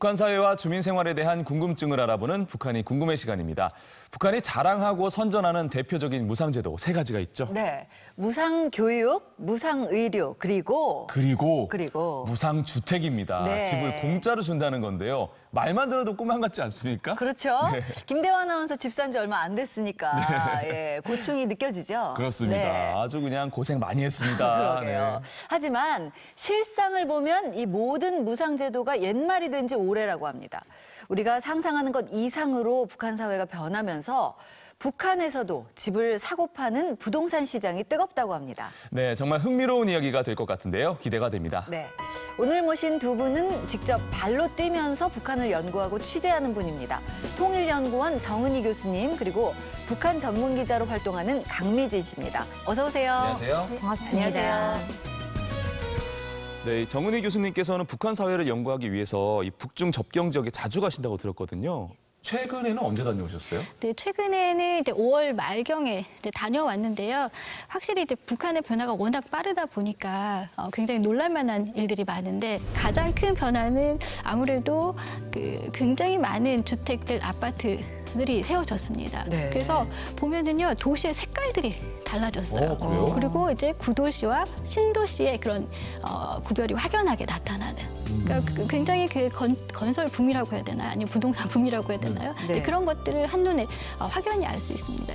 북한 사회와 주민 생활에 대한 궁금증을 알아보는 북한이 궁금해 시간입니다. 북한이 자랑하고 선전하는 대표적인 무상제도 세 가지가 있죠. 네, 무상교육, 무상의료, 그리고 무상주택입니다. 네. 집을 공짜로 준다는 건데요. 말만 들어도 꿈만 같지 않습니까? 그렇죠. 네. 김대화 아나운서 집 산 지 얼마 안 됐으니까 예, 고충이 느껴지죠. 그렇습니다. 네. 아주 그냥 고생 많이 했습니다. 그러게요. 네. 하지만 실상을 보면 이 모든 무상제도가 옛말이 된 지 오래라고 합니다. 우리가 상상하는 것 이상으로 북한 사회가 변하면서 북한에서도 집을 사고 파는 부동산 시장이 뜨겁다고 합니다. 네, 정말 흥미로운 이야기가 될 것 같은데요. 기대가 됩니다. 네, 오늘 모신 두 분은 직접 발로 뛰면서 북한을 연구하고 취재하는 분입니다. 통일연구원 정은희 교수님, 그리고 북한 전문 기자로 활동하는 강미진 씨입니다. 어서 오세요. 안녕하세요. 반갑습니다. 안녕하세요. 네, 정은희 교수님께서는 북한 사회를 연구하기 위해서 이 북중 접경 지역에 자주 가신다고 들었거든요. 최근에는 언제 다녀오셨어요? 네, 최근에는 이제 5월 말경에 이제 다녀왔는데요. 확실히 이제 북한의 변화가 워낙 빠르다 보니까 굉장히 놀랄만한 일들이 많은데 가장 큰 변화는 아무래도 굉장히 많은 주택들, 아파트들이 세워졌습니다. 네. 그래서 보면은요, 도시의 색깔들이 달라졌어요. 그래요? 그리고 이제 구도시와 신도시의 그런 구별이 확연하게 나타나는. 그러니까 굉장히 건설 붐이라고 해야 되나요? 아니면 부동산 붐이라고 해야 되나요? 네. 그런 것들을 한눈에 확연히 알 수 있습니다.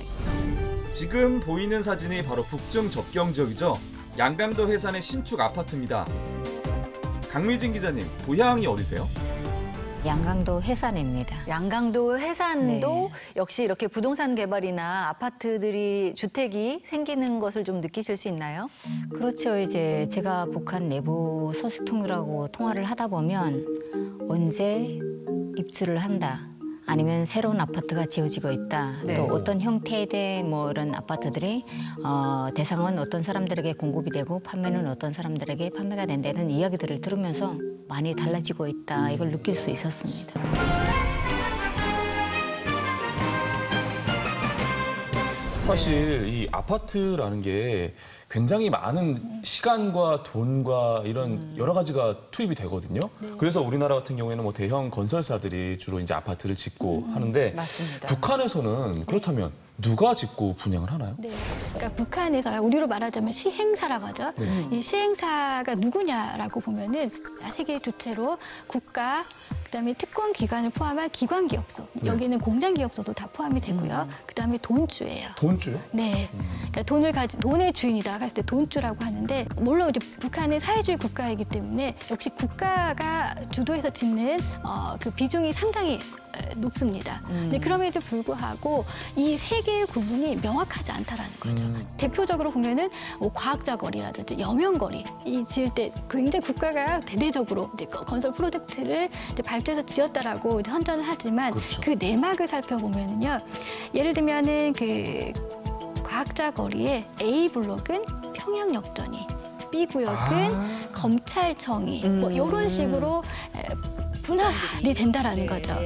지금 보이는 사진이 바로 북중 접경 지역이죠. 양강도 해산의 신축 아파트입니다. 강미진 기자님, 고향이 어디세요? 양강도 해산입니다. 양강도 해산도 네. 역시 이렇게 부동산 개발이나 아파트들이 주택이 생기는 것을 좀 느끼실 수 있나요? 그렇죠. 이제 제가 북한 내부 소식통이라고 통화를 하다 보면 언제 입주를 한다. 아니면 새로운 아파트가 지어지고 있다. 네. 또 어떤 형태의 뭐 이런 아파트들이 대상은 어떤 사람들에게 공급이 되고 판매는 어떤 사람들에게 판매가 된다는 이야기들을 들으면서 많이 달라지고 있다. 이걸 느낄 수 있었습니다. 사실 이 아파트라는 게 굉장히 많은 시간과 돈과 이런 여러 가지가 투입이 되거든요. 그래서 우리나라 같은 경우에는 뭐 대형 건설사들이 주로 이제 아파트를 짓고 하는데 맞습니다. 북한에서는 그렇다면 누가 짓고 분양을 하나요? 네. 그러니까 북한에서 우리로 말하자면 시행사라고 하죠. 이 시행사가 누구냐라고 보면은 세계 주체로 국가, 그다음에 특권 기관을 포함한 기관 기업소, 여기는 공장 기업소도 다 포함이 되고요. 그다음에 돈주예요. 돈주요? 네. 그러니까 돈의 주인이다 했을 때 돈주라고 하는데, 물론 이제 북한은 사회주의 국가이기 때문에 역시 국가가 주도해서 짓는 그 비중이 상당히 높습니다. 근데 그럼에도 불구하고 이 세 개의 구분이 명확하지 않다라는 거죠. 대표적으로 보면은 뭐 과학자 거리라든지 여명 거리, 이 지을 때 굉장히 국가가 대대적으로 이제 건설 프로젝트를 이제 발주해서 지었다라고 이제 선전을 하지만 그렇죠. 그 내막을 살펴보면은요, 예를 들면은 그 과학자 거리의 A 블록은 평양역전이, B 구역은 검찰청이, 뭐 이런 식으로 분할이 된다라는 거죠.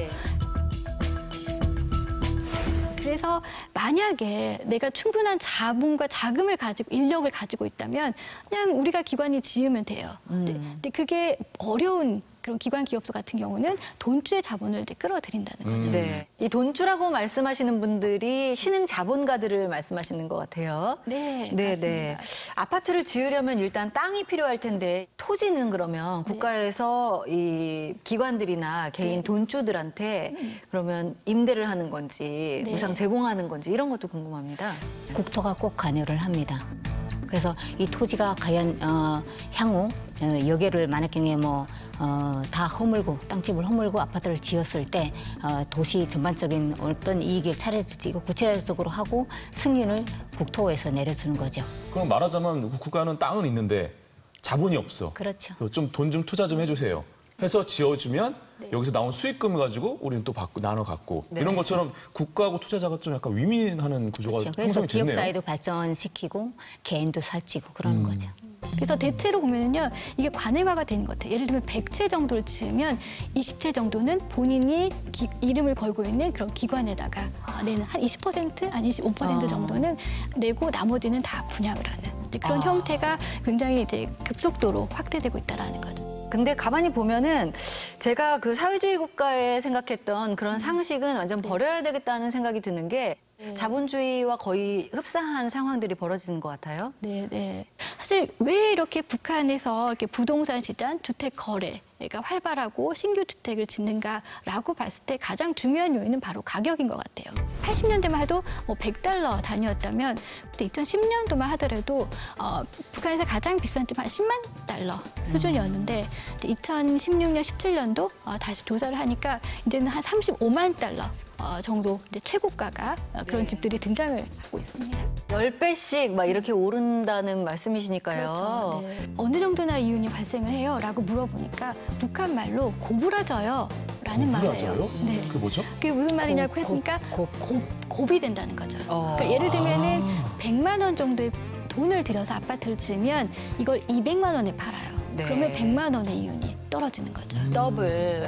그래서 만약에 내가 충분한 자본과 자금을 가지고 인력을 가지고 있다면 그냥 우리가 기관이 지으면 돼요. 근데 그게 어려운 그런 기관 기업소 같은 경우는 돈주의 자본을 이제 끌어들인다는 거죠. 네, 이 돈주라고 말씀하시는 분들이 신흥 자본가들을 말씀하시는 것 같아요. 네, 네, 맞습니다. 네. 아파트를 지으려면 일단 땅이 필요할 텐데 토지는 그러면 국가에서 이 기관들이나 개인 돈주들한테 그러면 임대를 하는 건지 네. 무상 제공하는 건지 이런 것도 궁금합니다. 국토가 꼭 관여를 합니다. 그래서 이 토지가 과연 향후 여기를 만약에 다 허물고 땅집을 허물고 아파트를 지었을 때 도시 전반적인 어떤 이익을 차려지고 구체적으로 하고 승인을 국토에서 내려주는 거죠. 그럼 말하자면 국가는 땅은 있는데 자본이 없어. 그렇죠. 좀 돈 좀 투자 좀 해주세요. 해서 지어주면 여기서 나온 수익금을 가지고 우리는 또 나눠 갖고 이런 것처럼 국가하고 투자자가 좀 약간 위민하는 구조가 그렇죠. 그래서 형성이 됐네요. 지역 사회도 발전시키고 개인도 살찌고 그러는 거죠. 그래서 대체로 보면은요, 이게 관행화가 되는 것 같아요. 예를 들면 100채 정도를 지으면 20채 정도는 본인이 이름을 걸고 있는 그런 기관에다가 내는 한 20% 아니 25% 정도는 내고 나머지는 다 분양을 하는 그런 형태가 굉장히 이제 급속도로 확대되고 있다라는 거죠. 근데 가만히 보면은 제가 그 사회주의 국가에 생각했던 그런 상식은 완전 버려야 되겠다는 생각이 드는 게 자본주의와 거의 흡사한 상황들이 벌어지는 것 같아요. 네, 네. 사실 왜 이렇게 북한에서 이렇게 부동산 시장, 주택 거래가 활발하고 신규 주택을 짓는가라고 봤을 때 가장 중요한 요인은 바로 가격인 것 같아요. 80년대만 해도 뭐 $100 단위였다면 그때 2010년도만 하더라도 북한에서 가장 비싼 집 한 $100,000 수준이었는데 2016년, 17년도 다시 조사를 하니까 이제는 한 $350,000 정도 이제 최고가가 그런 집들이 등장을 하고 있습니다. 10배씩 막 이렇게 오른다는 말씀이시니까요. 그렇죠. 네. 어느 정도나 이윤이 발생을 해요? 라고 물어보니까 북한 말로 고부라져요. 라는 말이에요. 네. 그게 뭐죠? 그게 무슨 말이냐고 했으니까 곱이 된다는 거죠. 그러니까 예를 들면은 100만 원 정도의 돈을 들여서 아파트를 지으면 이걸 200만 원에 팔아요. 네. 그러면 100만 원의 이윤이 떨어지는 거죠. 더블.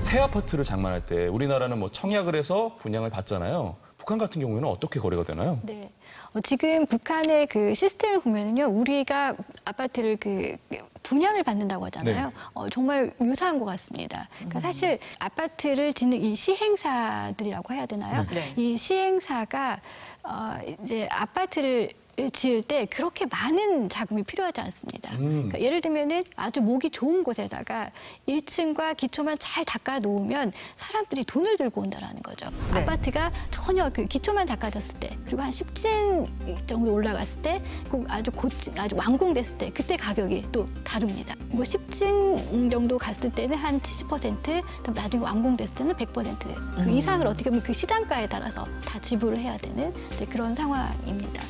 새 아파트를 장만할 때 우리나라는 뭐 청약을 해서 분양을 받잖아요. 북한 같은 경우에는 어떻게 거래가 되나요? 네. 지금 북한의 그 시스템을 보면은요, 우리가 아파트를 분양을 받는다고 하잖아요. 네. 정말 유사한 것 같습니다. 그러니까 사실 아파트를 짓는 이 시행사들이라고 해야 되나요? 네. 이 시행사가 이제 아파트를 지을 때 그렇게 많은 자금이 필요하지 않습니다. 그러니까 예를 들면은 아주 목이 좋은 곳에다가 1층과 기초만 잘 닦아 놓으면 사람들이 돈을 들고 온다라는 거죠. 네. 아파트가 전혀 그 기초만 닦아졌을 때, 그리고 한 10층 정도 올라갔을 때, 아주 완공됐을 때, 그때 가격이 또 다릅니다. 뭐 10층 정도 갔을 때는 한 70%, 나중에 완공됐을 때는 100%. 그 이상을 어떻게 보면 그 시장가에 따라서 다 지불을 해야 되는 그런 상황입니다.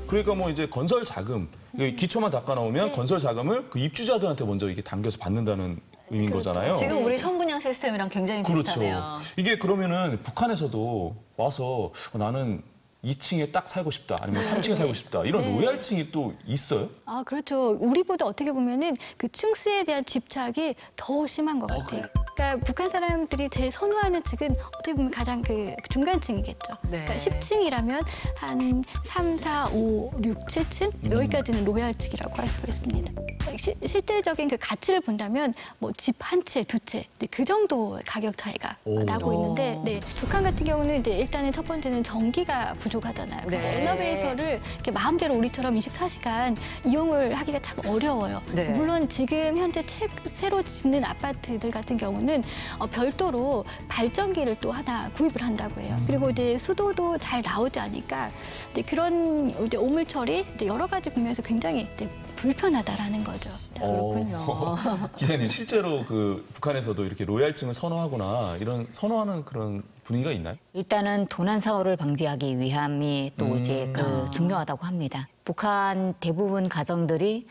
그러니까 뭐 이제 건설 자금, 기초만 닦아 놓으면 건설 자금을 그 입주자들한테 먼저 이렇게 당겨서 받는다는 의미인 거잖아요. 지금 우리 선분양 시스템이랑 굉장히 비슷하네요. 그렇죠. 이게 그러면은 북한에서도 와서 나는 2층에 딱 살고 싶다, 아니면 3층에 살고 싶다, 이런 로얄층이 또 있어요? 아, 그렇죠. 우리보다 어떻게 보면은 그 층수에 대한 집착이 더 심한 것 같아요. 그래요? 그러니까 북한 사람들이 제일 선호하는 층은 어떻게 보면 가장 그 중간층이겠죠. 네. 그러니까 10층이라면 한 3, 4, 5, 6, 7층 여기까지는 로얄층이라고 할 수가 있습니다. 실질적인 그 가치를 본다면 뭐 집 한 채, 두 채, 그 정도 가격 차이가 나고 있는데, 네, 북한 같은 경우는 이제 일단은 첫 번째는 전기가 부족하잖아요. 그래서 네. 엘리베이터를 이렇게 마음대로 우리처럼 24시간 이용을 하기가 참 어려워요. 네. 물론 지금 현재 새로 짓는 아파트들 같은 경우는 별도로 발전기를 또 하나 구입을 한다고 해요. 그리고 이제 수도도 잘 나오지 않으니까 이제 그런 이제 오물 처리 이제 여러 가지 부분에서 굉장히 이제 불편하다라는 거죠. 그렇군요. 기자님, 실제로 그 북한에서도 이렇게 로얄층을 선호하거나 이런 선호하는 그런 분위기가 있나요? 일단은 도난 사고를 방지하기 위함이 또 이제 중요하다고 합니다. 북한 대부분 가정들이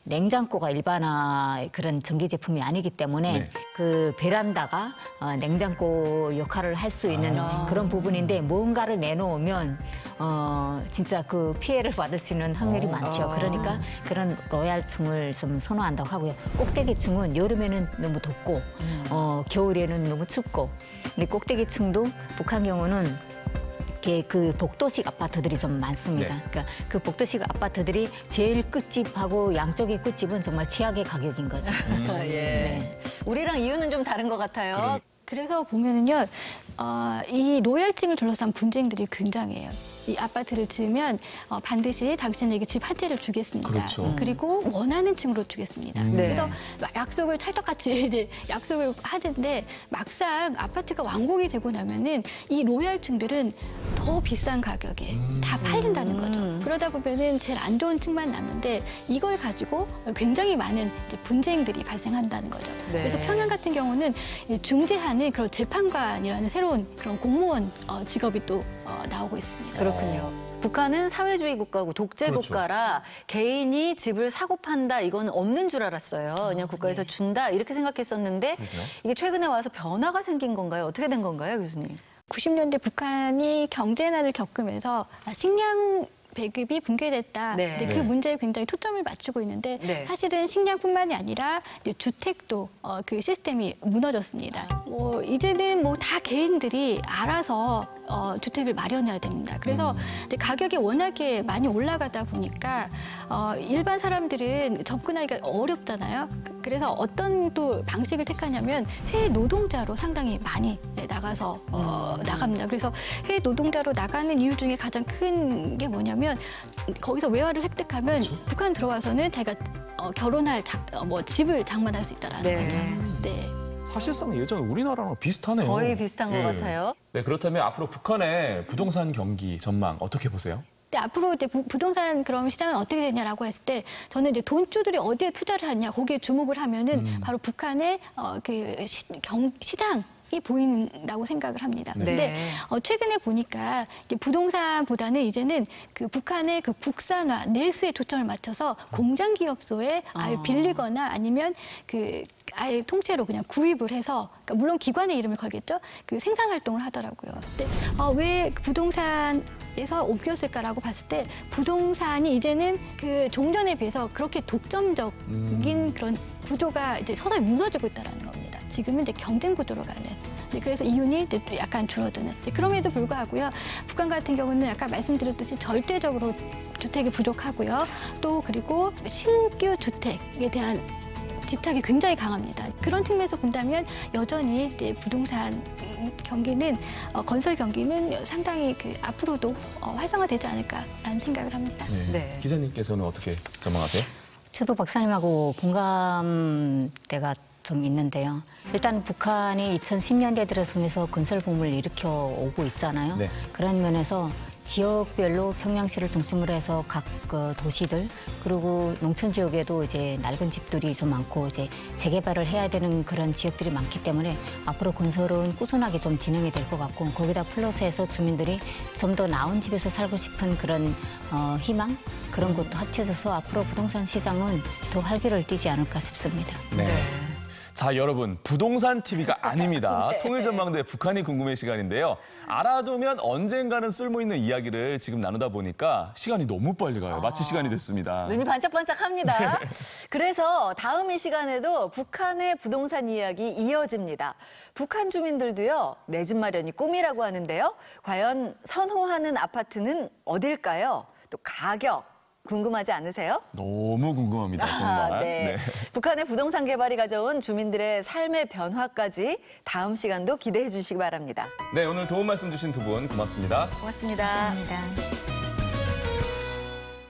냉장고가 일반화 그런 전기 제품이 아니기 때문에 네. 그 베란다가 냉장고 역할을 할 수 있는 그런 부분인데 뭔가를 내놓으면 진짜 그 피해를 받을 수 있는 확률이 많죠. 그러니까 그런 로얄층을 좀 선호한다고 하고요. 꼭대기층은 여름에는 너무 덥고 겨울에는 너무 춥고, 근데 꼭대기층도 북한 경우는 그 복도식 아파트들이 좀 많습니다. 네. 그러니까 그 복도식 아파트들이 제일 끝집하고 양쪽의 끝집은 정말 최악의 가격인 거죠. 예. 네. 우리랑 이유는 좀 다른 것 같아요. 그래서 보면은요, 이 로얄층을 둘러싼 분쟁들이 굉장해요. 이 아파트를 지으면 반드시 당신에게 집 한 채를 주겠습니다. 그렇죠. 그리고 원하는 층으로 주겠습니다. 네. 그래서 약속을 찰떡같이 이제 약속을 하는데 막상 아파트가 완공이 되고 나면은 이 로얄층들은 더 비싼 가격에 다 팔린다는 거죠. 그러다 보면은 제일 안 좋은 층만 남는데 이걸 가지고 굉장히 많은 이제 분쟁들이 발생한다는 거죠. 네. 그래서 평양 같은 경우는 이 중재하는 그런 재판관이라는 새로운 그런 공무원 직업이 또 나오고 있습니다. 그렇군요. 북한은 사회주의 국가고 독재 그렇죠. 국가라 개인이 집을 사고 판다 이건 없는 줄 알았어요. 그냥 국가에서 준다 이렇게 생각했었는데 이게 최근에 와서 변화가 생긴 건가요? 어떻게 된 건가요, 교수님? 90년대 북한이 경제난을 겪으면서 식량 배급이 붕괴됐다. 네. 이제 그 문제에 굉장히 초점을 맞추고 있는데 네. 사실은 식량뿐만이 아니라 이제 주택도 그 시스템이 무너졌습니다. 이제는 뭐 다 개인들이 알아서 주택을 마련해야 됩니다. 그래서 이제 가격이 워낙에 많이 올라가다 보니까 일반 사람들은 접근하기가 어렵잖아요. 그래서 어떤 또 방식을 택하냐면 해외 노동자로 상당히 많이 나가서 나갑니다. 그래서 해외 노동자로 나가는 이유 중에 가장 큰 게 뭐냐면 거기서 외화를 획득하면 북한 들어와서는 자기가 결혼할 집을 장만할 수 있다라는 네. 거죠. 네. 사실상 예전 우리나라랑 비슷하네요. 거의 비슷한 것 같아요. 네, 그렇다면 앞으로 북한의 부동산 경기 전망 어떻게 보세요? 근데 앞으로 이제 부동산 그럼 시장은 어떻게 되냐라고 했을 때 저는 이제 돈주들이 어디에 투자를 하냐 거기에 주목을 하면은 바로 북한의 시장 이 보인다고 생각을 합니다. 네. 근데 최근에 보니까 이제 부동산보다는 이제는 그 북한의 그 국산화 내수에 초점을 맞춰서 공장 기업소에 아예 빌리거나 아니면 그 아예 통째로 그냥 구입을 해서 그러니까 물론 기관의 이름을 걸겠죠. 그 생산 활동을 하더라고요. 근데 왜 부동산에서 옮겼을까라고 봤을 때 부동산이 이제는 그 종전에 비해서 그렇게 독점적인 그런 구조가 이제 서서히 무너지고 있다는 겁니다. 지금은 이제 경쟁 구도로 가는. 그래서 이윤이 이제 약간 줄어드는. 그럼에도 불구하고요. 북한 같은 경우는 아까 말씀드렸듯이 절대적으로 주택이 부족하고요. 또 그리고 신규 주택에 대한 집착이 굉장히 강합니다. 그런 측면에서 본다면 여전히 이제 부동산 경기는 건설 경기는 상당히 앞으로도 활성화되지 않을까라는 생각을 합니다. 네. 기자님께서는 어떻게 전망하세요? 저도 박사님하고 공감대가 좀 있는데요. 일단 북한이 2010년대 들어서면서 건설 붐을 일으켜 오고 있잖아요. 네. 그런 면에서 지역별로 평양시를 중심으로 해서 각 도시들 그리고 농촌 지역에도 이제 낡은 집들이 좀 많고 이제 재개발을 해야 되는 그런 지역들이 많기 때문에 앞으로 건설은 꾸준하게 좀 진행이 될 것 같고 거기다 플러스해서 주민들이 좀 더 나은 집에서 살고 싶은 그런 희망 그런 것도 합쳐져서 앞으로 부동산 시장은 더 활기를 띠지 않을까 싶습니다. 네. 자, 여러분, 부동산 TV가 아닙니다. 통일전망대 북한이 궁금해 시간인데요. 알아두면 언젠가는 쓸모있는 이야기를 지금 나누다 보니까 시간이 너무 빨리 가요. 마칠 시간이 됐습니다. 눈이 반짝반짝합니다. 그래서 다음 이 시간에도 북한의 부동산 이야기 이어집니다. 북한 주민들도요, 내 집 마련이 꿈이라고 하는데요. 과연 선호하는 아파트는 어딜까요? 또 가격. 궁금하지 않으세요? 너무 궁금합니다, 정말. 네. 북한의 부동산 개발이 가져온 주민들의 삶의 변화까지 다음 시간도 기대해 주시기 바랍니다. 네, 오늘 도움 말씀 주신 두 분 고맙습니다. 고맙습니다. 감사합니다.